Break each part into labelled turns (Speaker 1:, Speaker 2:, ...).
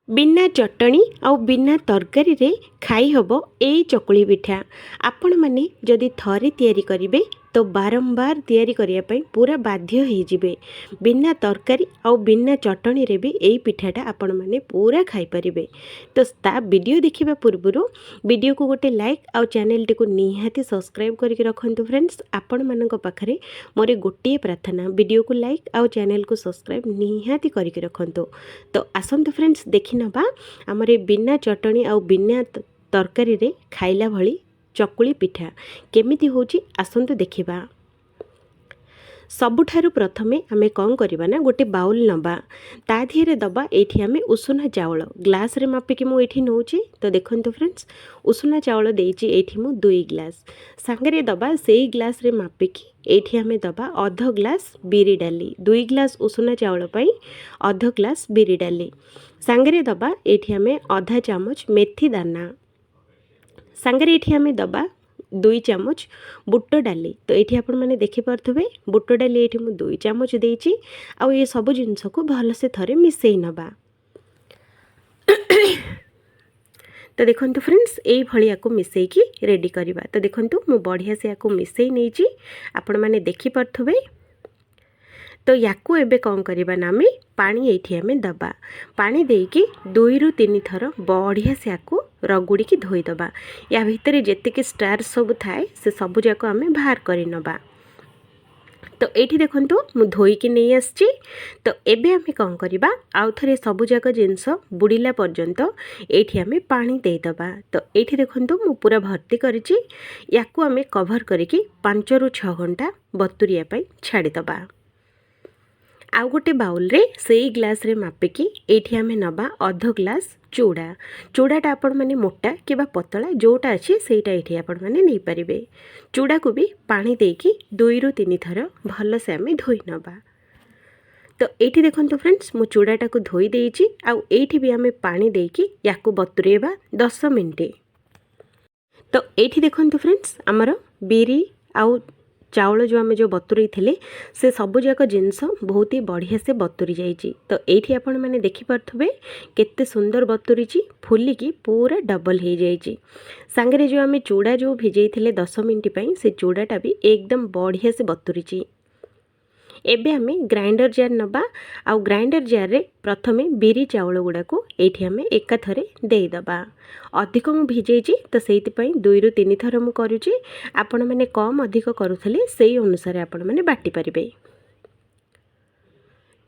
Speaker 1: बिना चटणी आउ बिना तरकारी रे खाई हबो एई चकुली पिठा। आपण माने जदि थरे तैयारी करिवे तो बारंबार तैयारी करिया पई पूरा बाध्य हो जिवे। बिना तरकारी आउ बिना चटणी रे भी एई पिठाटा आपण माने पूरा खाई परिबे। तो ता वीडियो देखिबा पूर्वरु वीडियो को गोटे लाइक आउ चैनल टी को निहाती सब्सक्राइब करके रखंतु फ्रेंड्स। आपण मानक पाखरे मोरे गोटे प्रार्थना वीडियो को लाइक आउ चैनल को सब्सक्राइब निहाती करके रखंतु। तो आसंतु फ्रेंड्स देखि नबा हमरे बिना चटणी आउ बिना तरकारी रे खाइला भली चकुली पिठा केमिति होची आसंतु देखिबा। सबुठारु प्रथमे आमे कौन करिबा ना गोटे बाउल नबा ता धीरे दबा एठी आमे उषुना चावल ग्लास रे मापिकी मु एठी नउची। तो देखंतु फ्रेंड्स उषुना चावल देइची एठी मु 2 ग्लास सांगरे दबा सेई ग्लास रे मापिकी एठी आमे दबा आधा ग्लास बिरी डाली 2 ग्लास उषुना चावल पई आधा ग्लास बिरी डाली सांगरे दबा एठी आमे आधा चामच मेथी दाना सांगरे एठी आमे दबा 2 चामच बुट डाली। तो ये आपण मैंने देखिपे बुट डाली ये 2 चामच देइची आउ ये सब जिनस को भल से थरे मिसई नबा। तो देखंतु फ्रेंड्स एई भली याको मिसई की रेडी करबा। तो देखंतु मु बढ़िया से याको मिसई नेची आपण माने देखि परथबे। तो याको एबे कौन करबा ना आमे पानी एठी आमे दबा पानी देकी 2 रु 3 थर बढ़िया से याको रगुड़ी की धोई दबा। या भितरे जेतिके स्टार सब थाए से सब जाक आमे बाहर करि नबा। तो एठी देखंतु मु धोई की नहीं आछि। तो एबे आमे कौन करबा आउ थरे सब जाक जिंस बुड़ीला पर्यंत एठी आमे पानी दे दबा। तो एठी देखंतु मु पूरा भर्ती करिछि याको आमे कवर करिकि 5 रु 6 घंटा बतुरिया पई छाडी दबा। आउ गोटे बाउल रे सेई ग्लास रे मापिकी एठी आमे नबा आधा ग्लास चूड़ा चूड़ाटा आपण माने मोटा किबा पतला जोटा अछि सेटा एठी आपण माने नै परिबे। चूड़ा को भी पानी देकी 2 रु 3 थर भल से आमे धोई नबा। तो एठी देखंतु फ्रेंड्स मु चूड़ाटा को धोई देइची आउ एठी भी आमे पानी देकी याको बतुरेबा 10 मिनिट। तो एठी देखंतु फ्रेंड्स हमर बिरी आउ चावल जो आमे जो बतुरी थिले से सबु जाक जिनस बहुत ही बढ़िया से बतुरी जाइची। तो एठी आपण माने देखि परथबे केते सुंदर बतुरीची फुली की पूरा डबल हो जाइची। सांगरे जो आमे चूड़ा जो भिजई थिले 10 मिनिट पई से चूड़ाटा भी एकदम बढ़िया से बतुरीची। एबे आमे ग्राइंडर जार नबा आउ ग्राइंडर जार रे प्रथमे बिरी चावल गुडा को एठी आमे एका थरे देई दबा। अधिक मु भिजेची तो सेति पई 2 रु 3 थर मु करूची। आपण माने कम अधिक करूथले सेई अनुसार आपण माने बाटी परिबे।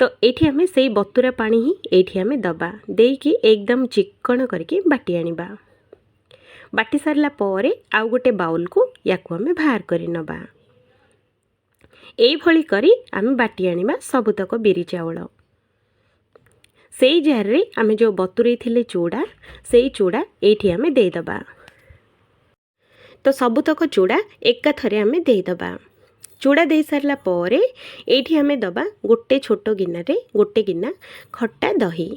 Speaker 1: तो एठी आमे सेई बतुरा पानी ही एठी आमे दबा देकी एकदम चिक्कण करके बाटी आनिबा। बाटी सारला परे आउ गोटे बाउल को याको आमे बाहर करि नबा। एई भली करी आमे बाटी आनिबा सबुतक बिरी चावल सेई जार रे आमे जो बतुरे थिले चूड़ा सेई चूड़ा एठी आमे दे दबा। तो सबुतक चूड़ा एका थरे आमे दे दबा। चूड़ा दे सारला परे एठी आमे दबा गोटे छोटो गिना रे गोटे गिना खट्टा दही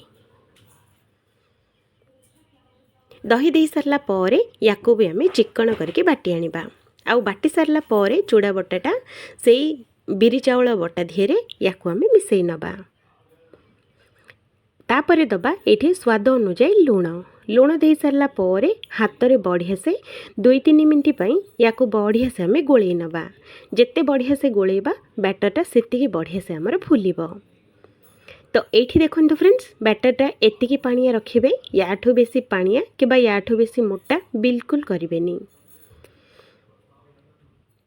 Speaker 1: दही दे सारला परे याको भी आमे चिक्कण करके बाटी आनिबा। आउ बाटी सारला परे चूड़ा बटाटा सेई बिरी चावल बटा धीरे याको आमे मिसई नबा। तापरे दबा एठी स्वाद अनुसार लूण लूण दे सारला परे हाथ रे बढ़िया से 2-3 मिनिट पई याको बढ़िया से आमे गोळेई नबा। जेते बढ़िया से गोळेबा बैटरटा सेतिकी बढ़िया से हमर फुलिबो। तो एठी देखंतु फ्रेंड्स बैटरटा एतिकी पानिया रखिबे याठो बेसी पानिया किबा याठो बेसी मोटा बिल्कुल करिवेनी।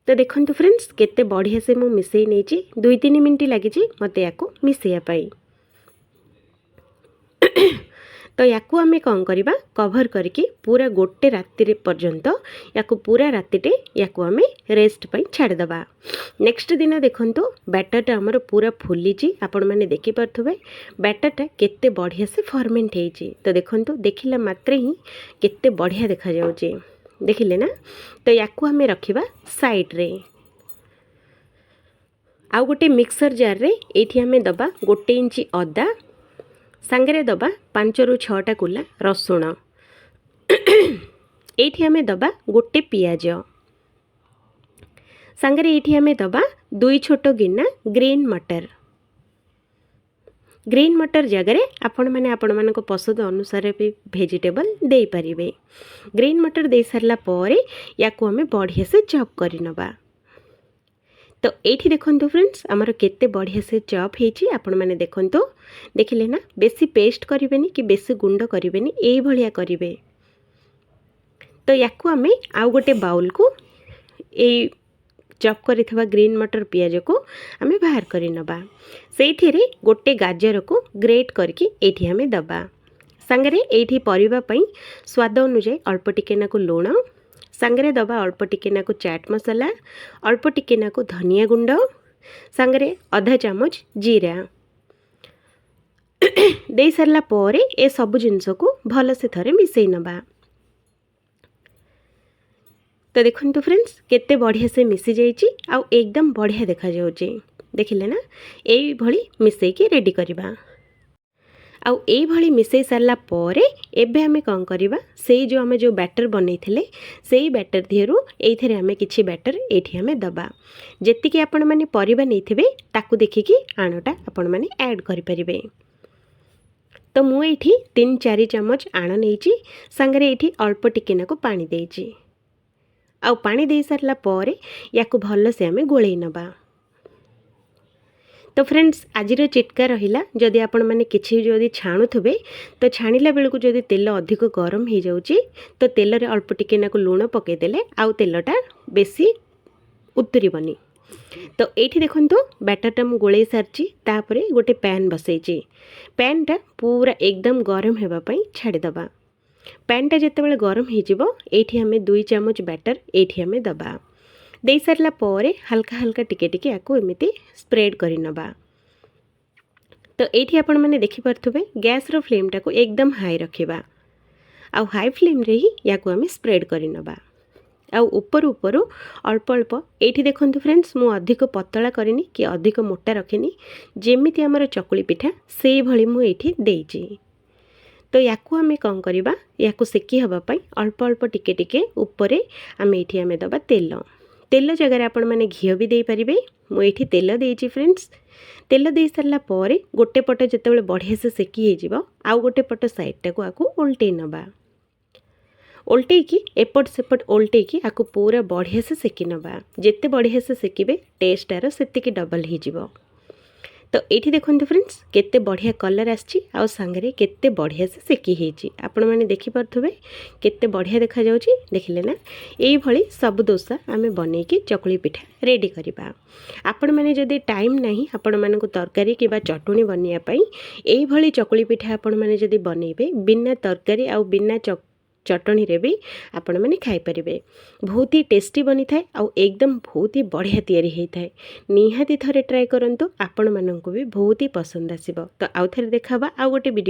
Speaker 1: तो देखंतु फ्रेंड्स केते बढ़िया से मु मिसई नेची 2-3 मिनिट लागिची मते याको मिसैया पाई। तो याको आमे कौन करिबा कवर करके पूरा गोटे राति रे पर्यंत याको पूरा रातिटे याको आमे रेस्ट पई छाड़ दबा। नेक्स्ट दिन देखंतु बैटरटा हमर पूरा फुलीची आपण माने देखि परथबे बैटरटा केते बढ़िया से फर्मेंट हेची। तो देखंतु देखिला मात्रे ही केते बढ़िया देखा जाउची देखिले ना। तो याको हमें रखिबा साइड रे। आउ गोटे मिक्सर जार रे एठी हमें दबा 1 इंची अदा सांगरे दबा 5 रु 6टा कुला रसुण एठी हमें दबा गोटे पियाज सांगरे एठी हमें दबा 2 छोटो गिना ग्रीन मटर ग्रीन मटर जगह आपण मैंने आपण मानक पसंद अनुसार भी वेजिटेबल दे पारिबे। ग्रीन मटर दे सारला परे या को हमें बढ़िया से चॉप कर नबा। तो ये देखो फ्रेंड्स आमर केते बढ़िया से चॉप होती आपण मैंने देखो देखिले ना, बेसी पेस्ट करें कि बेसी गुंड करें, ये भलिया करेंगे। तो या आम आउ गोटे बाउल को ये चॉप करिथवा ग्रीन मटर पियाज को आम बाहर कर नबा। से गोटे गाजर को ग्रेट करके एठी आम दबा। सांगरे एठी परिबा पई स्वाद अनुसार अल्प टिके नाकु लुण, सांगरे दबा अल्प टिके नाकु चाट मसाला, अल्प टिके नाकु धनिया गुंड, सांगरे आधा चामच जीरा दे सारला परे ए सब जिनस को भल से थरे मिसई नबा। तो देखो फ्रेंड्स केते बढ़िया से मिसी जाइए आउ एकदम बढ़िया देखा जाउची। देखिले ना, यही भली मिसईकी रेडी करबा। आउ यही भली मिसई सारला परे एबे हमें कौन करबा, से जो आमे जो बैटर बनैथिले सेही बैटर दिहरु एइथरे हमें किछि बैटर एठी हमें दबा। जेतिकी आपण माने परिबा नैथिबे ताकू देखिकी आणटा आपण माने ऐड करि परिबे। तो मु एठी 3-4 चम्मच आण नैची, संगरे एठी अल्प टिके नाको पानी देइची। आउ पानी दे सारला परे याकू भल से आमे गोळेई नबा। तो फ्रेंड्स आजिर चिटका रहिला, जदि आपण माने किछि जदि छाणुथबे तो छाणिला बेलकु जदि तेल अधिक गरम हो जाउची तो तेल रे अल्प टिके नाकू लूण पके देले आउ तेलटा बेसी उतरिबनी। तो एठी देखंतु बैटरटा मु गोळेई सारची, तापरे गोटे पैन बसैची। पैनटा पूरा एकदम गरम हेबा पई छाडी दबा। पैनटा जेतेबेले गरम हो एठी हमें 2 चम्मच बैटर एठी हमें दबा। दे सारला परे हल्का हल्का टिके टिके याको एमिति स्प्रेड करि नबा। तो एठी आपण माने देखि परथुबे गैस रो फ्लेम टाको एकदम हाई रखिबा। आउ हाई फ्लेम रे ही याको हमें स्प्रेड करि नबा। आउ ऊपर ऊपर अल्प अल्प एठी देखंतु फ्रेंड्स मु अधिक पतला करिनी कि अधिक मोटा रखिनी, जेमिति हमर चकुली पिठा से भली मु एठी देइची। तो याकू आमे कौन करबा, याकू सेकी हबा पई अल्प अल्प टिके टिके ऊपर आमे एठी आमे दबा तेल। तेल जगह आपण माने घियो भी दे पारिबे। मु एठी तेल देइची फ्रेंड्स। तेल दे सारला परे गोटे पट जेतेबेले बढ़िया से सेकी हे जिवो आउ गोटे पट साइड टाको आकू उल्टे नबा। उल्टे की एपट सेपट उल्टे की आकू पूरा बढ़िया से सेकी नबा। जेते बढ़िया से सेकीबे टेस्ट आरो सेतिकी डबल हे जिवो। तो ये देखो फ्रेंड्स केते बढ़िया कलर आछि आउ सांगरे केते बढ़िया से सेकी हेची। आपण माने देखि परथुबे केते बढ़िया देखा जाउची। देखिले ना, एई भली सब डोसा आमे बनेकी चकुली पिठा रेडी करिबा। आपण माने जदि टाइम नाही आपण मानकु तरकारी किबा चटुनी बनिया पई एई भली चकुली पिठा आपण माने जदि बनेबे बिना तरकारी आउ बिना चटनी रे भी आपण माने खाई परिबे। बहुत ही टेस्टी बनी थाए आउ एकदम बहुत ही बढ़िया तैयारी होई थाए। निहाती थरे ट्राई करंतु, आपण मानंकु भी बहुत ही पसंद आसीबो। तो आउ थरे देखाबा आउ गोटे वीडियो।